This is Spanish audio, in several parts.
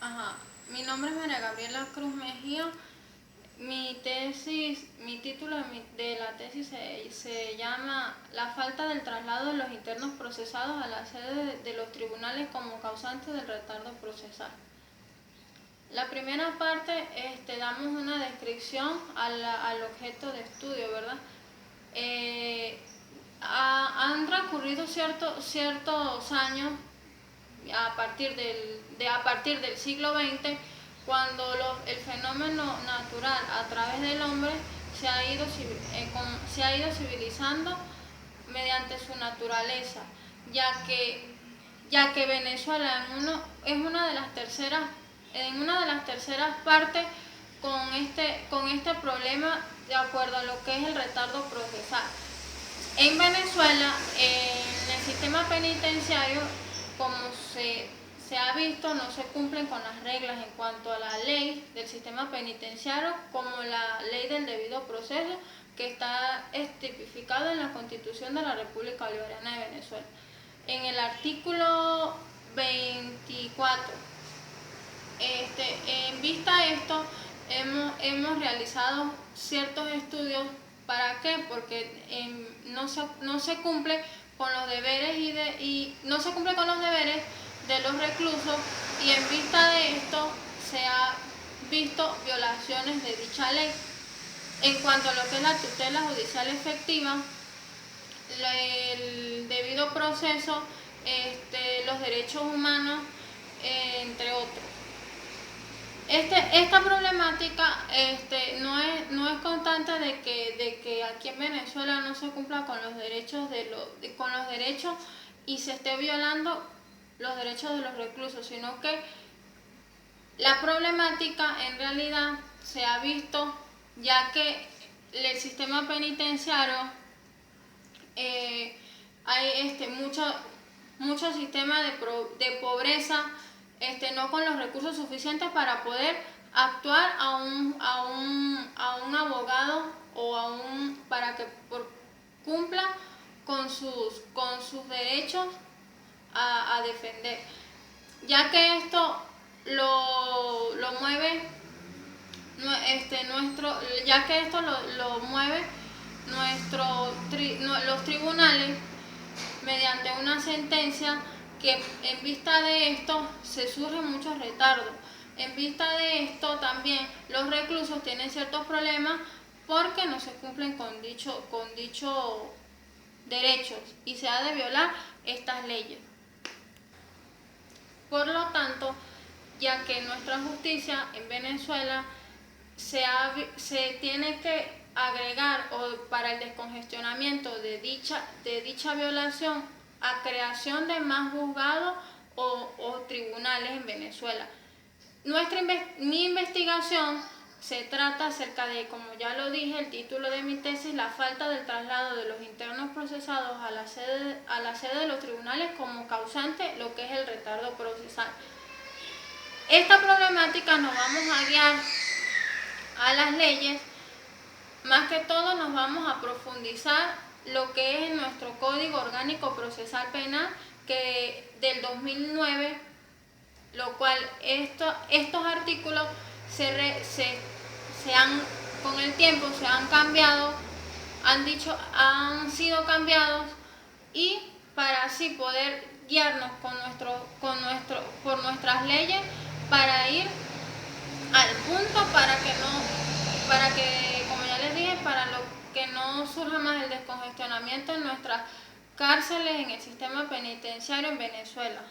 Ajá, mi nombre es María Gabriela Cruz Mejía. Mi título de la tesis se llama La falta del traslado de los internos procesados a la sede de los tribunales como causante del retardo procesal. La primera parte, damos una descripción al objeto de estudio, ¿verdad? Han transcurrido ciertos años a partir del siglo XX, cuando el fenómeno natural a través del hombre se ha ido civilizando mediante su naturaleza, ya que Venezuela es en una de las terceras partes con este problema de acuerdo a lo que es el retardo procesal. En Venezuela, en el sistema penitenciario, como se ha visto, no se cumplen con las reglas en cuanto a la ley del sistema penitenciario, como la ley del debido proceso, que está tipificado en la Constitución de la República Bolivariana de Venezuela. En el artículo 24, en vista de esto, hemos realizado ciertos estudios. ¿Para qué? Porque no se cumple con los deberes no se cumple con los deberes de los reclusos, y en vista de esto se ha visto violaciones de dicha ley. En cuanto a lo que es la tutela judicial efectiva, el debido proceso, los derechos humanos, entre otros. Esta problemática no es constante de que aquí en Venezuela no se cumpla con los derechos y se esté violando los derechos de los reclusos, sino que la problemática en realidad se ha visto ya que el sistema penitenciario hay mucho sistema de pobreza, no con los recursos suficientes para poder actuar a un abogado para que cumpla con sus derechos a defender, ya que esto lo mueve ya que esto lo mueve los tribunales mediante una sentencia, que en vista de esto se surgen muchos retardos. En vista de esto también los reclusos tienen ciertos problemas porque no se cumplen con dichos derechos y se ha de violar estas leyes. Por lo tanto, ya que nuestra justicia en Venezuela se tiene que agregar para el descongestionamiento de dicha violación a creación de más juzgados o tribunales en Venezuela. Mi investigación se trata acerca de, como ya lo dije, el título de mi tesis, la falta del traslado de los internos procesados a la sede de los tribunales como causante lo que es el retardo procesal. Esta problemática nos vamos a guiar a las leyes. Más que todo nos vamos a profundizar lo que es nuestro Código Orgánico Procesal Penal, que del 2009, lo cual estos artículos con el tiempo se han cambiado, han sido cambiados, y para así poder guiarnos por nuestras leyes, para ir al punto, como ya les dije, para que no surja más el descongestionamiento en nuestras cárceles, en el sistema penitenciario en Venezuela.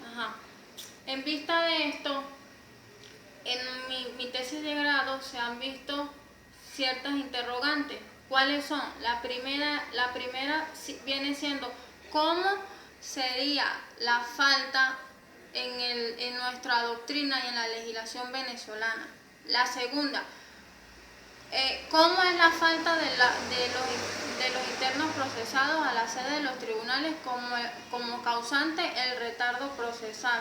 Ajá. En vista de esto, en mi tesis de grado se han visto ciertas interrogantes. ¿Cuáles son? La primera viene siendo cómo sería la falta en nuestra doctrina y en la legislación venezolana. La segunda, ¿cómo es la falta de los internos procesados a la sede de los tribunales como causante el retardo procesal?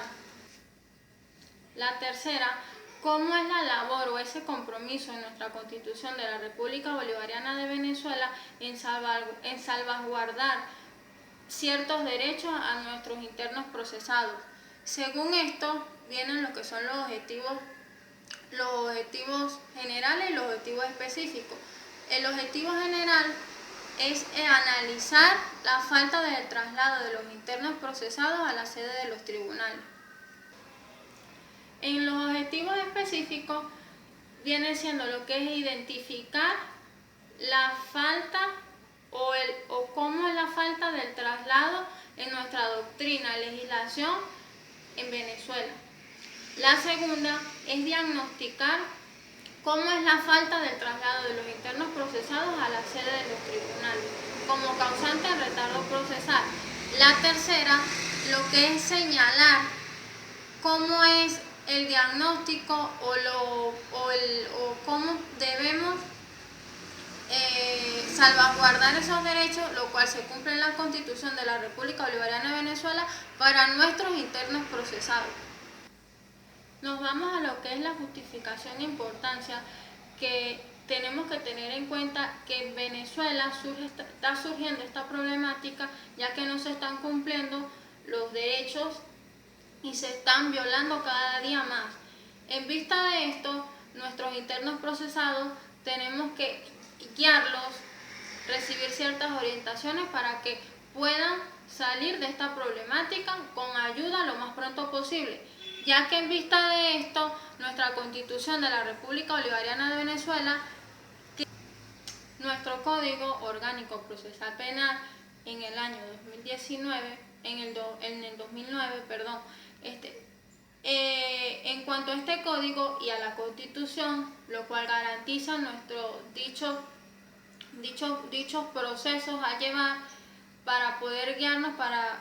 La tercera, ¿cómo es la labor o ese compromiso en nuestra Constitución de la República Bolivariana de Venezuela en salvaguardar ciertos derechos a nuestros internos procesados. Según esto, vienen lo que son los objetivos generales y los objetivos específicos. El objetivo general es analizar la falta del traslado de los internos procesados a la sede de los tribunales. En los objetivos específicos viene siendo lo que es identificar la falta o cómo es la falta del traslado en nuestra doctrina, legislación en Venezuela. La segunda es diagnosticar cómo es la falta del traslado de los internos procesados a la sede de los tribunales como causante de retardo procesal. La tercera, lo que es señalar cómo es el diagnóstico o cómo debemos salvaguardar esos derechos, lo cual se cumple en la Constitución de la República Bolivariana de Venezuela para nuestros internos procesados. Nos vamos a lo que es la justificación e importancia, que tenemos que tener en cuenta que en Venezuela está surgiendo esta problemática, ya que no se están cumpliendo los derechos y se están violando cada día más. En vista de esto, nuestros internos procesados tenemos que guiarlos, recibir ciertas orientaciones para que puedan salir de esta problemática con ayuda lo más pronto posible, ya que en vista de esto, nuestra Constitución de la República Bolivariana de Venezuela, nuestro Código Orgánico Procesal Penal en el año 2019, en el 2009, en cuanto a este código y a la Constitución, lo cual garantiza nuestros dichos procesos a llevar para poder guiarnos para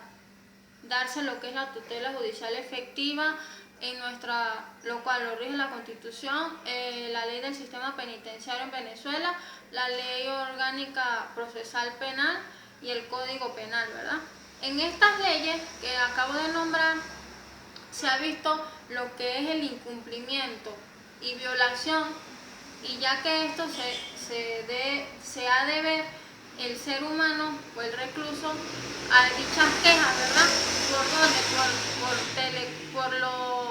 darse lo que es la tutela judicial efectiva en lo cual lo rige la Constitución, la ley del sistema penitenciario en Venezuela, la ley orgánica procesal penal y el Código Penal, ¿verdad? En estas leyes que acabo de nombrar se ha visto lo que es el incumplimiento y violación, y ya que esto se ha de ver el ser humano o el recluso a dichas quejas, ¿verdad?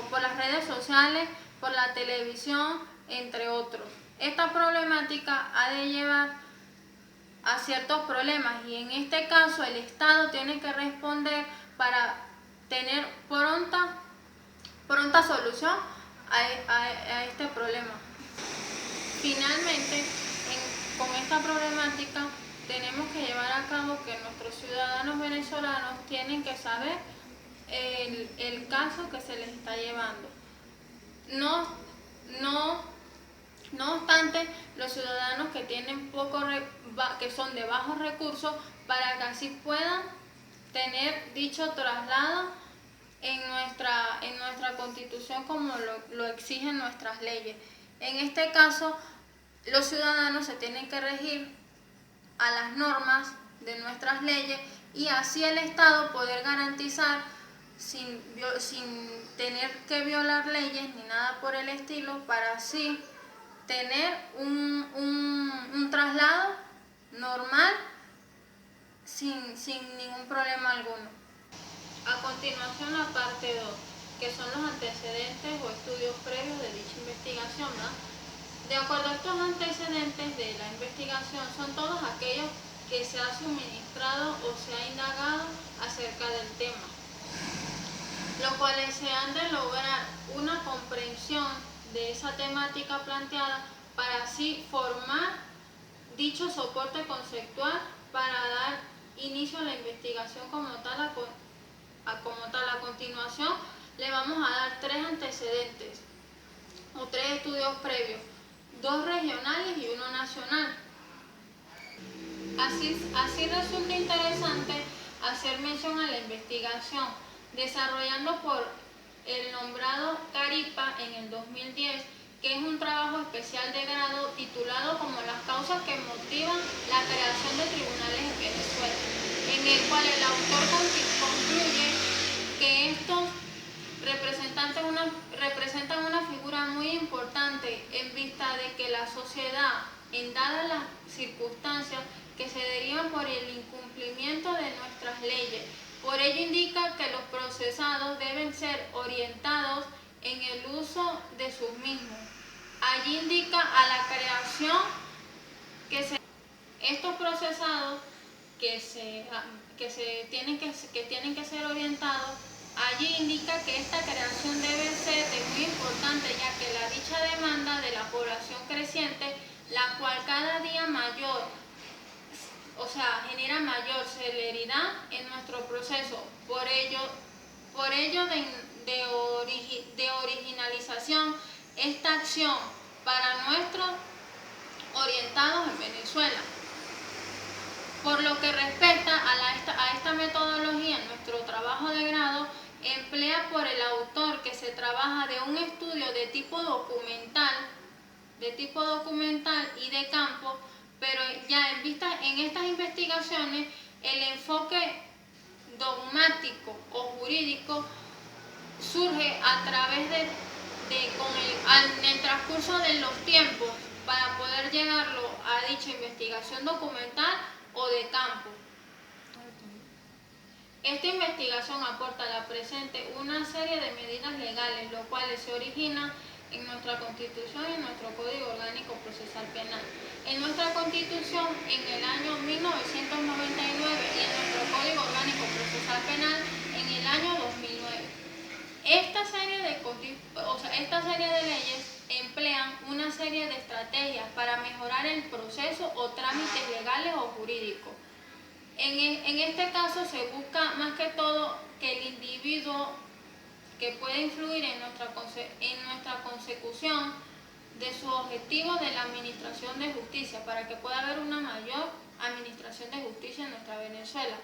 Por las redes sociales, por la televisión, entre otros. Esta problemática ha de llevar a ciertos problemas y en este caso el Estado tiene que responder para tener pronta solución a este problema. Finalmente, con esta problemática tenemos que llevar a cabo que nuestros ciudadanos venezolanos tienen que saber el caso que se les está llevando. No obstante, los ciudadanos que tienen que son de bajos recursos, para que así puedan tener dicho traslado en nuestra Constitución como lo exigen nuestras leyes. En este caso, los ciudadanos se tienen que regir a las normas de nuestras leyes y así el Estado poder garantizar sin tener que violar leyes ni nada por el estilo, para así tener un traslado normal sin ningún problema alguno. A continuación, la parte 2, que son los antecedentes o estudios previos de dicha investigación, ¿no? De acuerdo a estos antecedentes de la investigación, son todos aquellos que se ha suministrado o se ha indagado acerca del tema, los cuales se han de lograr una comprensión de esa temática planteada para así formar dicho soporte conceptual para dar inicio a la investigación como tal. A continuación le vamos a dar 3 antecedentes o 3 estudios previos, 2 regionales y 1 nacional. Así resulta interesante hacer mención a la investigación desarrollando por el nombrado Caripa en el 2010, que es un trabajo especial de grado titulado como las causas que motivan la creación de tribunales en Venezuela, en el cual el autor concluye que estos representan una figura muy importante en vista de que la sociedad, en dadas las circunstancias que se derivan por el incumplimiento de nuestras leyes. Por ello indica que los procesados deben ser orientados en el uso de sus mismos. Allí indica a la creación estos procesados que tienen que ser orientados. Allí indica que esta creación debe ser muy importante, ya que la dicha demanda de la población creciente, la cual cada día mayor, genera mayor celeridad en nuestro proceso. Por ello de originalización esta acción para nuestros orientados en Venezuela. Por lo que respecta a esta metodología, en nuestro trabajo de grado emplea por el autor que se trabaja de un estudio de tipo documental y de campo, pero ya en estas investigaciones el enfoque dogmático o jurídico surge a través en el transcurso de los tiempos para poder llegarlo a dicha investigación documental o de campo. Esta investigación aporta a la presente una serie de medidas legales, los cuales se originan en nuestra Constitución y en nuestro Código Orgánico Procesal Penal. En nuestra Constitución, en el año 1999, y en nuestro Código Orgánico Procesal Penal, en el año 2009. Esta serie de leyes emplean una serie de estrategias para mejorar el proceso o trámites legales o jurídicos. En este caso se busca más que todo que el individuo que puede influir en nuestra consecución de su objetivo de la administración de justicia, para que pueda haber una mayor administración de justicia en nuestra Venezuela.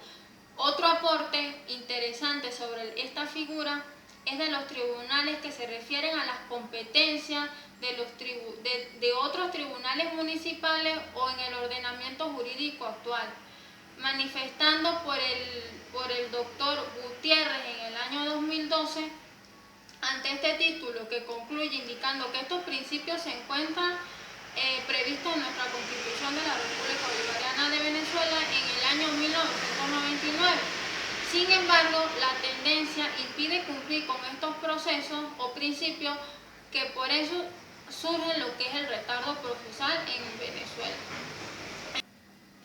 Otro aporte interesante sobre esta figura es de los tribunales, que se refieren a las competencias de otros tribunales municipales o en el ordenamiento jurídico actual, manifestando por el doctor Gutiérrez en el año 2012 ante este título, que concluye indicando que estos principios se encuentran previstos en nuestra Constitución de la República Bolivariana de Venezuela en el año 1999. Sin embargo, la tendencia impide cumplir con estos procesos o principios, que por eso surge lo que es el retardo procesal en Venezuela.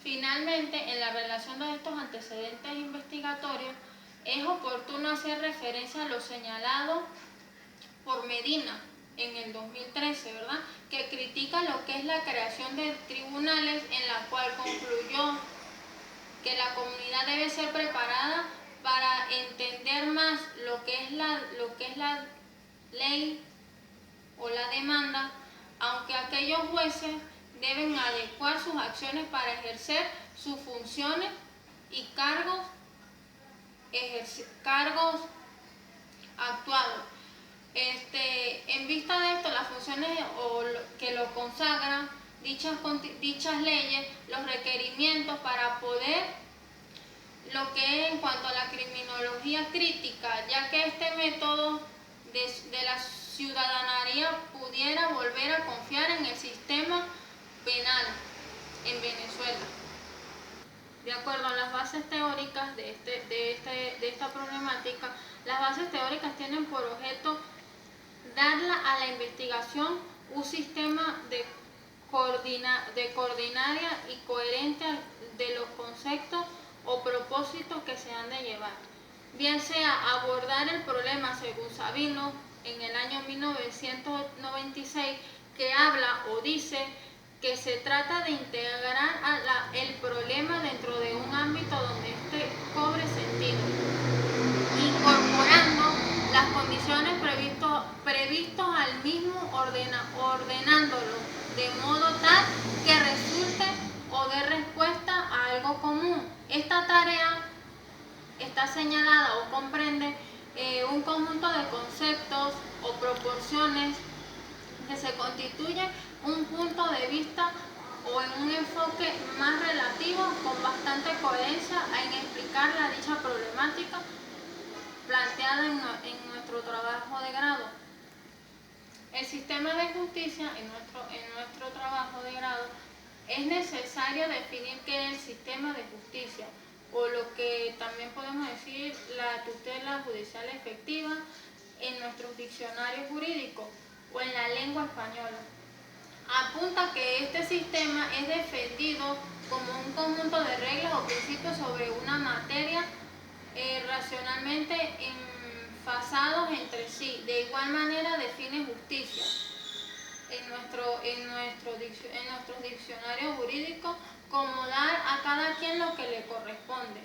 Finalmente, en la relación de estos antecedentes investigatorios, es oportuno hacer referencia a lo señalado por Medina en el 2013, ¿verdad?, que critica lo que es la creación de tribunales, en la cual concluyó que la comunidad debe ser preparada para entender más lo que es la ley o la demanda, aunque aquellos jueces deben adecuar sus acciones para ejercer sus funciones y cargos actuados. En vista de esto, las funciones que lo consagran dichas leyes, los requerimientos para poder, lo que es en cuanto a la criminología crítica, ya que este método de la ciudadanía pudiera volver a confiar en el sistema penal en Venezuela. De acuerdo a las bases teóricas de esta problemática, las bases teóricas tienen por objeto darla a la investigación un sistema coordinaria y coherente de los conceptos o propósitos que se han de llevar, bien sea abordar el problema según Sabino en el año 1996, que habla o dice que se trata de integrar el problema dentro de un ámbito donde éste cobre sentido, incorporando las condiciones previstos al mismo, ordenándolo de modo tal que resulte o dé respuesta a algo común. Esta tarea está señalada o comprende un conjunto de conceptos o proporciones que se constituyen un punto de vista o en un enfoque más relativo, con bastante coherencia en explicar la dicha problemática planteada en nuestro trabajo de grado. El sistema de justicia en nuestro trabajo de grado es necesario definir qué es el sistema de justicia, o lo que también podemos decir la tutela judicial efectiva en nuestros diccionarios jurídicos o en la lengua española. Apunta que este sistema es defendido como un conjunto de reglas o principios sobre una materia racionalmente enfasados entre sí. De igual manera define justicia en nuestros diccionarios jurídicos como dar a cada quien lo que le corresponde.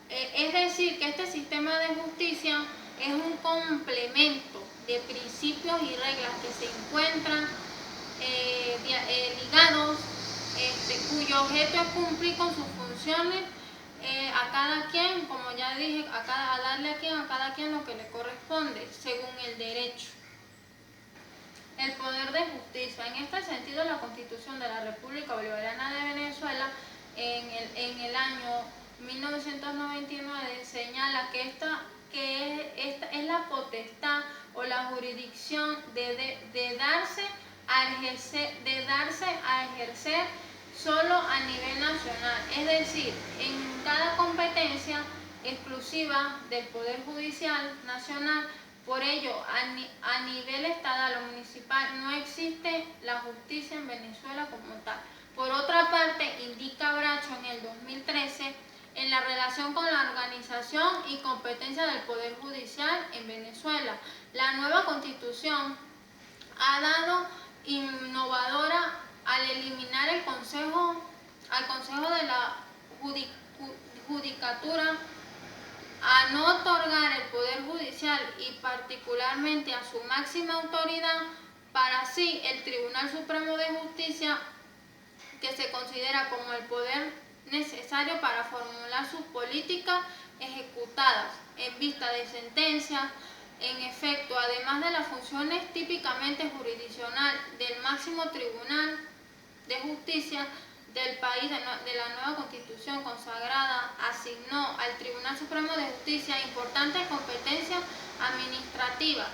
Es decir, que este sistema de justicia es un complemento de principios y reglas que se encuentran ligados, cuyo objeto es cumplir con sus funciones a cada quien, como ya dije, a darle a cada quien lo que le corresponde, según el derecho. El poder de justicia. En este sentido, la Constitución de la República Bolivariana de Venezuela en el año 1999 señala que esta es la potestad o la jurisdicción de darse a ejercer solo a nivel nacional, es decir, en cada competencia exclusiva del Poder Judicial Nacional. Por ello, a nivel estatal o municipal no existe la justicia en Venezuela como tal. Por otra parte, indica Bracho en el 2013, en la relación con la organización y competencia del Poder Judicial en Venezuela, la nueva Constitución ha dado innovadora al eliminar al Consejo de la Judicatura, a no otorgar el Poder Judicial y particularmente a su máxima autoridad, para así el Tribunal Supremo de Justicia, que se considera como el poder necesario para formular sus políticas ejecutadas en vista de sentencias. En efecto, además de las funciones típicamente jurisdiccional del máximo tribunal de justicia del país de la nueva Constitución consagrada, asignó al Tribunal Supremo de Justicia importantes competencias administrativas,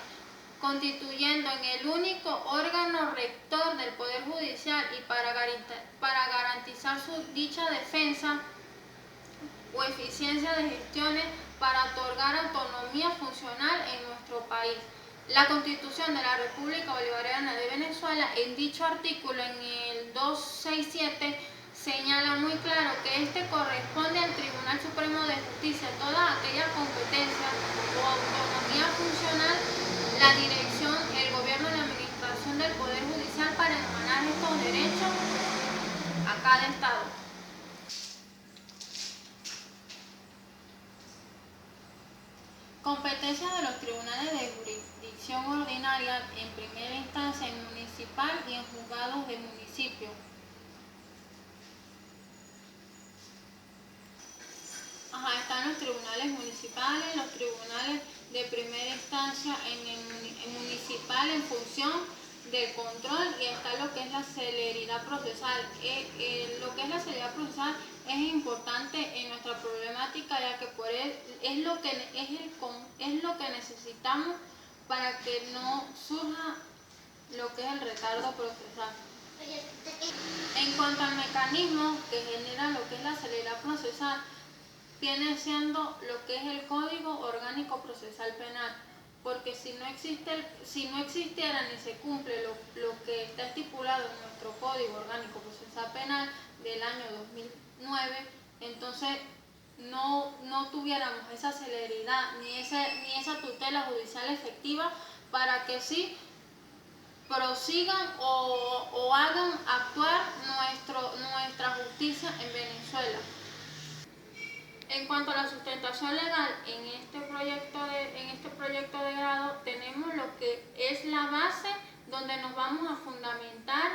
constituyendo en el único órgano rector del Poder Judicial y para garantizar dicha defensa o eficiencia de gestiones para otorgar autonomía funcional en nuestro país. La Constitución de la República Bolivariana de Venezuela, en dicho artículo, en el 267, señala muy claro que este corresponde al Tribunal Supremo de Justicia todas aquellas competencias o autonomía funcional, la dirección, el gobierno y la administración del Poder Judicial para emanar estos derechos a cada Estado. Competencias de los tribunales de jurisdicción ordinaria en primera instancia, en municipal y en juzgados de municipio. Están los tribunales municipales, los tribunales de primera instancia en municipal en función del control, y está lo que es la celeridad procesal. Lo que es la celeridad procesal es importante en nuestra problemática, ya que es lo que necesitamos para que no surja lo que es el retardo procesal. En cuanto al mecanismo que genera lo que es la celeridad procesal, viene siendo lo que es el Código Orgánico Procesal Penal, porque si no existiera ni se cumple lo que está estipulado en nuestro Código Orgánico Procesal Penal del año 2009, entonces no tuviéramos esa celeridad ni esa tutela judicial efectiva para que sí prosigan o hagan actuar nuestra justicia en Venezuela. En cuanto a la sustentación legal, en este proyecto de grado tenemos lo que es la base donde nos vamos a fundamentar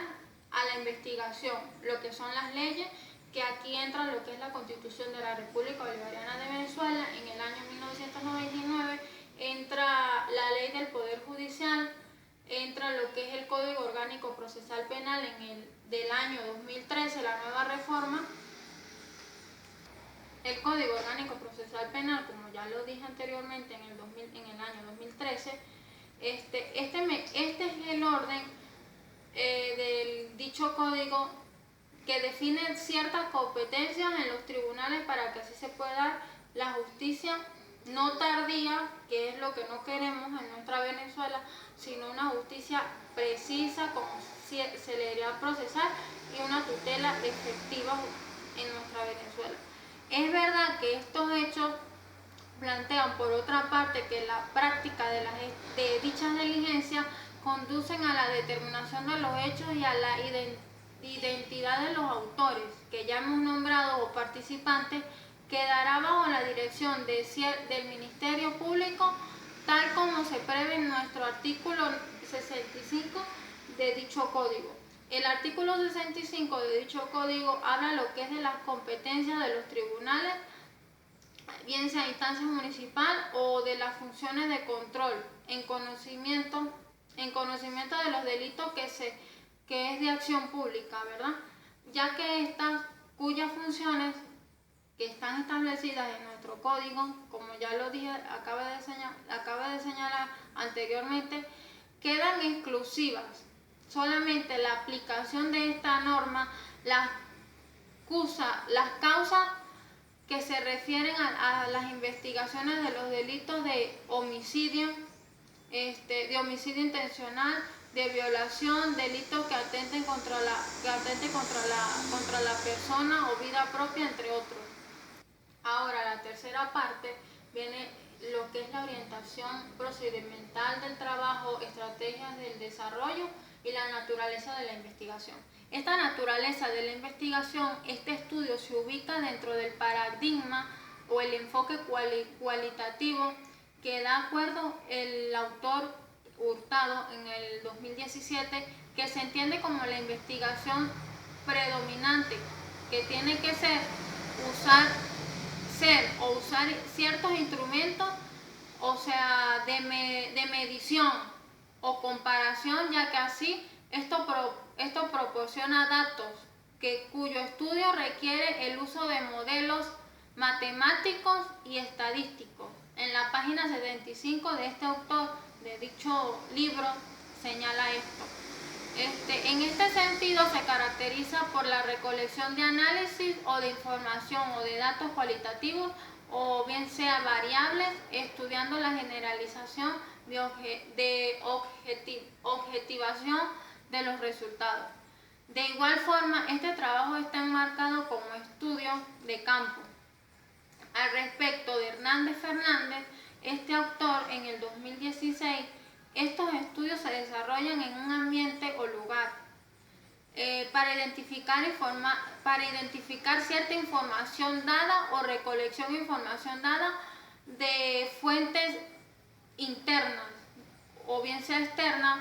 a la investigación, lo que son las leyes, que aquí entra lo que es la Constitución de la República Bolivariana de Venezuela. En el año 1999 entra la Ley del Poder Judicial, entra lo que es el Código Orgánico Procesal Penal del año 2013, la nueva reforma. El Código Orgánico Procesal Penal, como ya lo dije anteriormente, en el año 2013, este es el orden del dicho código que define ciertas competencias en los tribunales para que así se pueda dar la justicia no tardía, que es lo que no queremos en nuestra Venezuela, sino una justicia precisa, con celeridad procesal y una tutela efectiva en nuestra Venezuela. Es verdad que estos hechos plantean, por otra parte, que la práctica de dichas diligencias conducen a la determinación de los hechos y a la identidad de los autores, que ya hemos nombrado, o participantes, quedará bajo la dirección del Ministerio Público, tal como se prevé en nuestro artículo 65 de dicho código. El artículo 65 de dicho código habla lo que es de las competencias de los tribunales, bien sea instancia municipal, o de las funciones de control en conocimiento de los delitos que es de acción pública, ¿verdad? Ya que cuyas funciones que están establecidas en nuestro código, como ya lo dije, acaba de señalar anteriormente, quedan exclusivas. Solamente la aplicación de esta norma, las causas que se refieren a las investigaciones de los delitos de homicidio, de homicidio intencional, de violación, delitos que atenten contra la persona o vida propia, entre otros. Ahora, la tercera parte viene lo que es la orientación procedimental del trabajo, estrategias del desarrollo y la naturaleza de la investigación. Esta naturaleza de la investigación, este estudio se ubica dentro del paradigma o el enfoque cualitativo que da acuerdo el autor Hurtado en el 2017, que se entiende como la investigación predominante, que tiene que usar ciertos instrumentos, o sea, de medición o comparación, ya que así esto proporciona datos cuyo estudio requiere el uso de modelos matemáticos y estadísticos. En la página 75 de este autor de dicho libro señala esto. En este sentido se caracteriza por la recolección de análisis o de información o de datos cualitativos, o bien sea variables, estudiando la generalización de objetivación de los resultados. De igual forma, este trabajo está enmarcado como estudio de campo. Al respecto de Hernández Fernández, este autor en el 2016, estos estudios se desarrollan en un ambiente o lugar para identificar cierta información dada o recolección de información dada de fuentes internas o bien sea externas,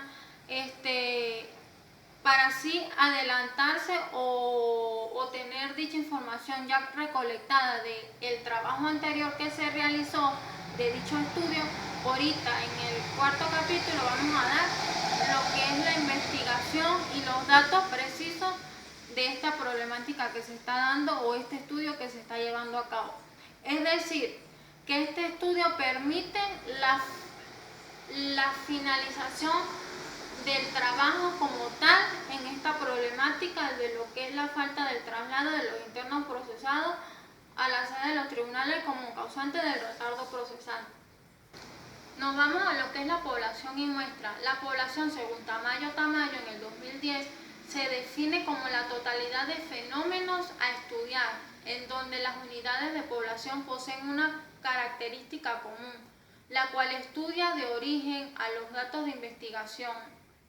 para así adelantarse o tener dicha información ya recolectada del trabajo anterior que se realizó de dicho estudio. Ahorita en el cuarto capítulo vamos a dar lo que es la investigación y los datos precisos de esta problemática que se está dando o este estudio que se está llevando a cabo. Es decir, que este estudio permite la finalización del trabajo como tal en esta problemática de lo que es la falta del traslado de los internos procesados a la sede de los tribunales como causante del retardo procesal. Nos vamos a lo que es la población y muestra. La población, según Tamayo en el 2010, se define como la totalidad de fenómenos a estudiar, en donde las unidades de población poseen una característica común, la cual estudia de origen a los datos de investigación,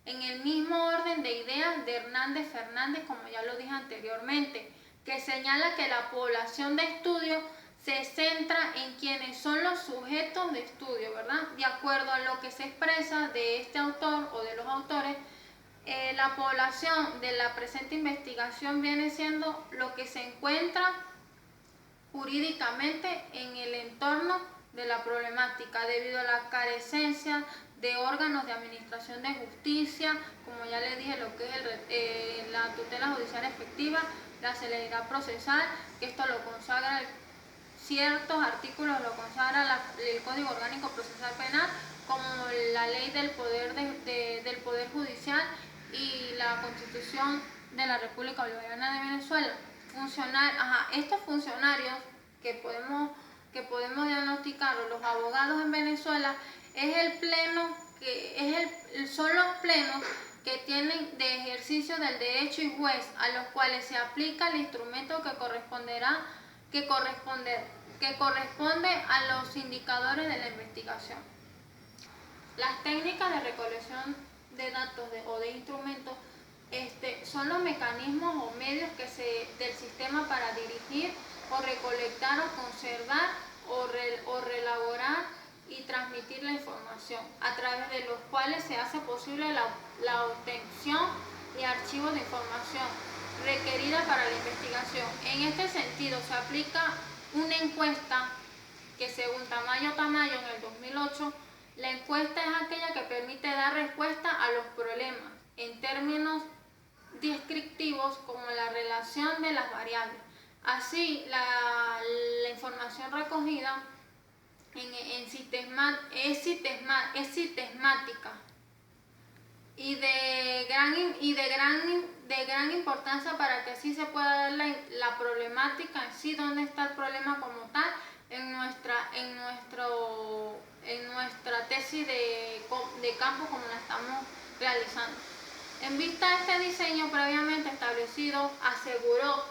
en el mismo orden de ideas de Hernández Fernández, como ya lo dije anteriormente, que señala que la población de estudio se centra en quienes son los sujetos de estudio, ¿verdad? De acuerdo a lo que se expresa de este autor o de los autores, la población de la presente investigación viene siendo lo que se encuentra jurídicamente en el entorno de la problemática debido a la carecencia de órganos de administración de justicia, como ya les dije, lo que es la tutela judicial efectiva, la celeridad procesal, que esto lo consagra ciertos artículos, lo consagra el Código Orgánico Procesal Penal, como la ley del poder Judicial y la Constitución de la República Bolivariana de Venezuela. Estos funcionarios que podemos diagnosticar, o los abogados en Venezuela, son los plenos que tienen de ejercicio del derecho y juez, a los cuales se aplica el instrumento que corresponde a los indicadores de la investigación. Las técnicas de recolección de datos o de instrumentos son los mecanismos o medios del sistema para dirigir o recolectar o conservar o reelaborar y transmitir la información, a través de los cuales se hace posible la obtención y archivo de información requerida para la investigación. En este sentido, se aplica una encuesta que, según Tamayo en el 2008, la encuesta es aquella que permite dar respuesta a los problemas en términos descriptivos, como la relación de las variables. Así, la información recogida es sistemática y de gran importancia, para que así se pueda dar la problemática en sí, dónde está el problema como tal en nuestra tesis de campo, como la estamos realizando. En vista de este diseño previamente establecido, aseguró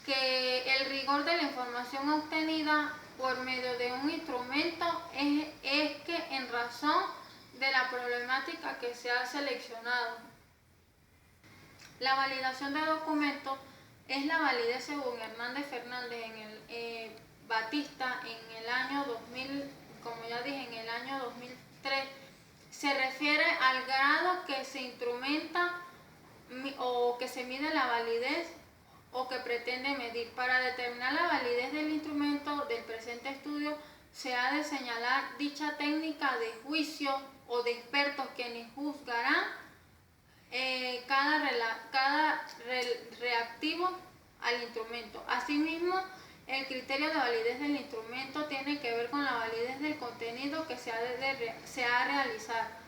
que el rigor de la información obtenida por medio de un instrumento es que, en razón de la problemática que se ha seleccionado, la validación de documentos es la validez, según Hernández Fernández Batista, en el año 2000, como ya dije, en el año 2003, se refiere al grado que se instrumenta o que se mide la validez o que pretende medir. Para determinar la validez del instrumento del presente estudio, se ha de señalar dicha técnica de juicio o de expertos, quienes juzgarán cada reactivo al instrumento. Asimismo, el criterio de validez del instrumento tiene que ver con la validez del contenido que se ha de realizar.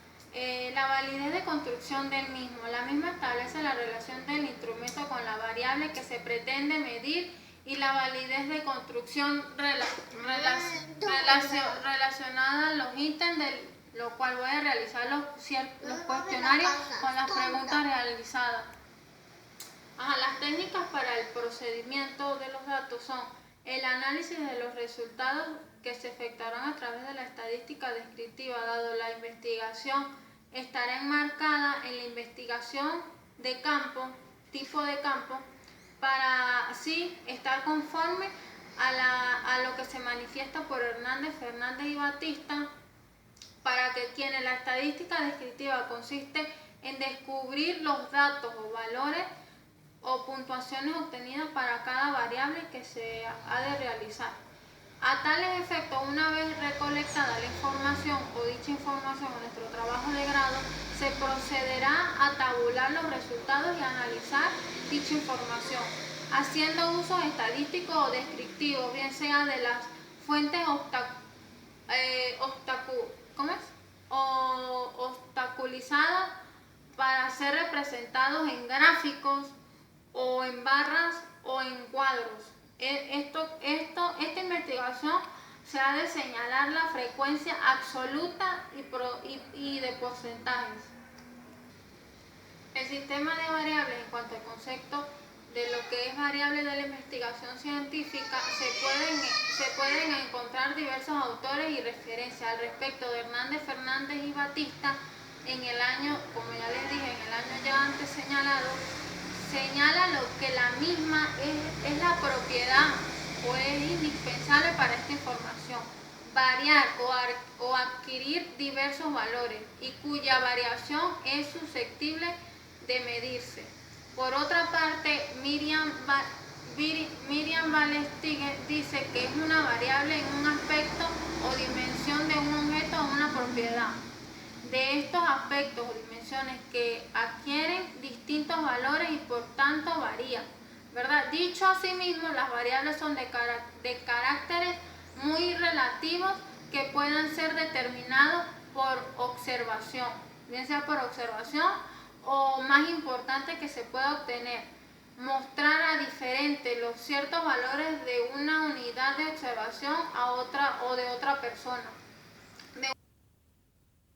La validez de construcción del mismo. La misma establece la relación del instrumento con la variable que se pretende medir, y la validez de construcción relacionada a los ítems, de lo cual voy a realizar los cuestionarios con las preguntas realizadas. Las técnicas para el procedimiento de los datos son el análisis de los resultados que se efectuarán a través de la estadística descriptiva, dado la investigación estará enmarcada en la investigación de campo, tipo de campo, para así estar conforme a lo que se manifiesta por Hernández, Fernández y Batista, para que la estadística descriptiva consiste en descubrir los datos o valores o puntuaciones obtenidas para cada variable que se ha de realizar. A tales efectos, una vez recolectada la información o dicha información en nuestro trabajo de grado, se procederá a tabular los resultados y analizar dicha información, haciendo uso estadístico o descriptivo, bien sea de las fuentes obstaculizadas para ser representados en gráficos o en barras o en cuadros. Esta investigación se ha de señalar la frecuencia absoluta y de porcentajes. El sistema de variables, en cuanto al concepto de lo que es variable de la investigación científica, se pueden encontrar diversos autores y referencias al respecto. De Hernández, Fernández y Batista, en el año, como ya les dije, en el año ya antes señalado, señala lo que la misma es la propiedad o es indispensable para esta información: variar o adquirir diversos valores, y cuya variación es susceptible de medirse. Por otra parte, Miriam Ballestige dice que es una variable en un aspecto o dimensión de un objeto o una propiedad. De estos aspectos o dimensiones que adquieren distintos valores y por tanto varían, ¿verdad? Dicho asimismo, las variables son de caracteres muy relativos que puedan ser determinados por observación, bien sea por observación o más importante que se pueda obtener. Mostrar a diferente los ciertos valores de una unidad de observación a otra o de otra persona.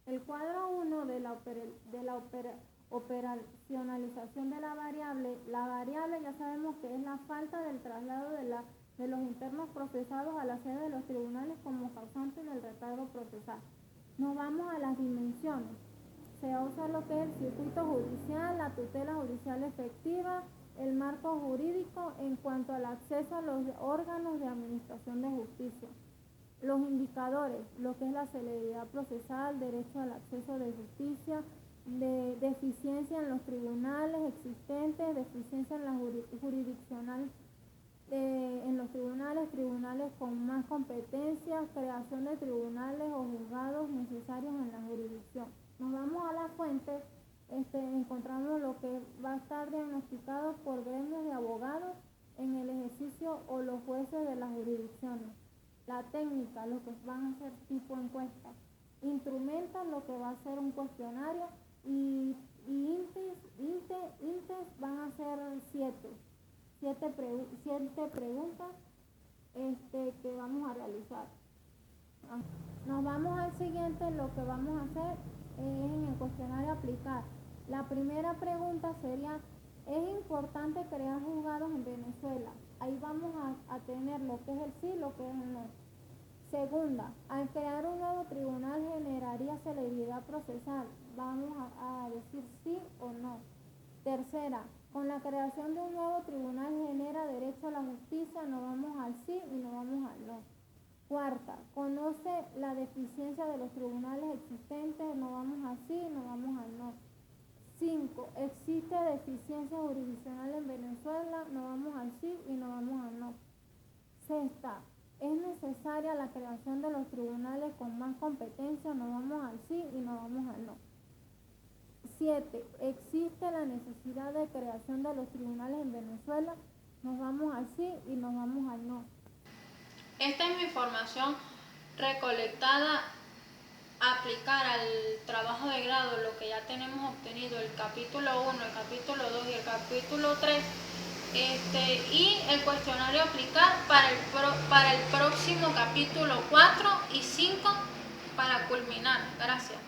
El cuadro 1 de la operacionalización de la variable ya sabemos que es la falta del traslado de los internos procesados a la sede de los tribunales como causante del retardo procesal. Nos vamos a las dimensiones. Se usa lo que es el circuito judicial, la tutela judicial efectiva, el marco jurídico en cuanto al acceso a los órganos de administración de justicia. Los indicadores, lo que es la celeridad procesal, derecho al acceso de justicia, de deficiencia en los tribunales existentes, deficiencia en la jurisdiccional, en los tribunales con más competencias, creación de tribunales o juzgados necesarios en la jurisdicción. Nos vamos a la fuente, encontramos lo que va a estar diagnosticado por gremios de abogados en el ejercicio o los jueces de las jurisdicciones. La técnica, lo que van a ser tipo encuesta. Instrumentos, lo que va a ser un cuestionario. Y intes van a ser siete preguntas que vamos a realizar. Nos vamos al siguiente, lo que vamos a hacer es en el cuestionario aplicar. La primera pregunta sería, ¿es importante crear juzgados en Venezuela? Ahí vamos a tener lo que es el sí, lo que es el no. Segunda, al crear un nuevo tribunal generaría celeridad procesal. Vamos a decir sí o no. Tercera, con la creación de un nuevo tribunal genera derecho a la justicia. No vamos al sí y no vamos al no. Cuarta, conoce la deficiencia de los tribunales existentes. No vamos al sí y no vamos al no. 5. Existe deficiencia jurisdiccional en Venezuela. No vamos al sí y no vamos al no. Sexta, es necesaria la creación de los tribunales con más competencia. No vamos al sí y no vamos al no. 7. Existe la necesidad de creación de los tribunales en Venezuela. Nos vamos al sí y nos vamos al no. Esta es mi información recolectada. Aplicar al trabajo de grado lo que ya tenemos obtenido, el capítulo 1, el capítulo 2 y el capítulo 3, y el cuestionario aplicar para el próximo capítulo 4 y 5 para culminar. Gracias.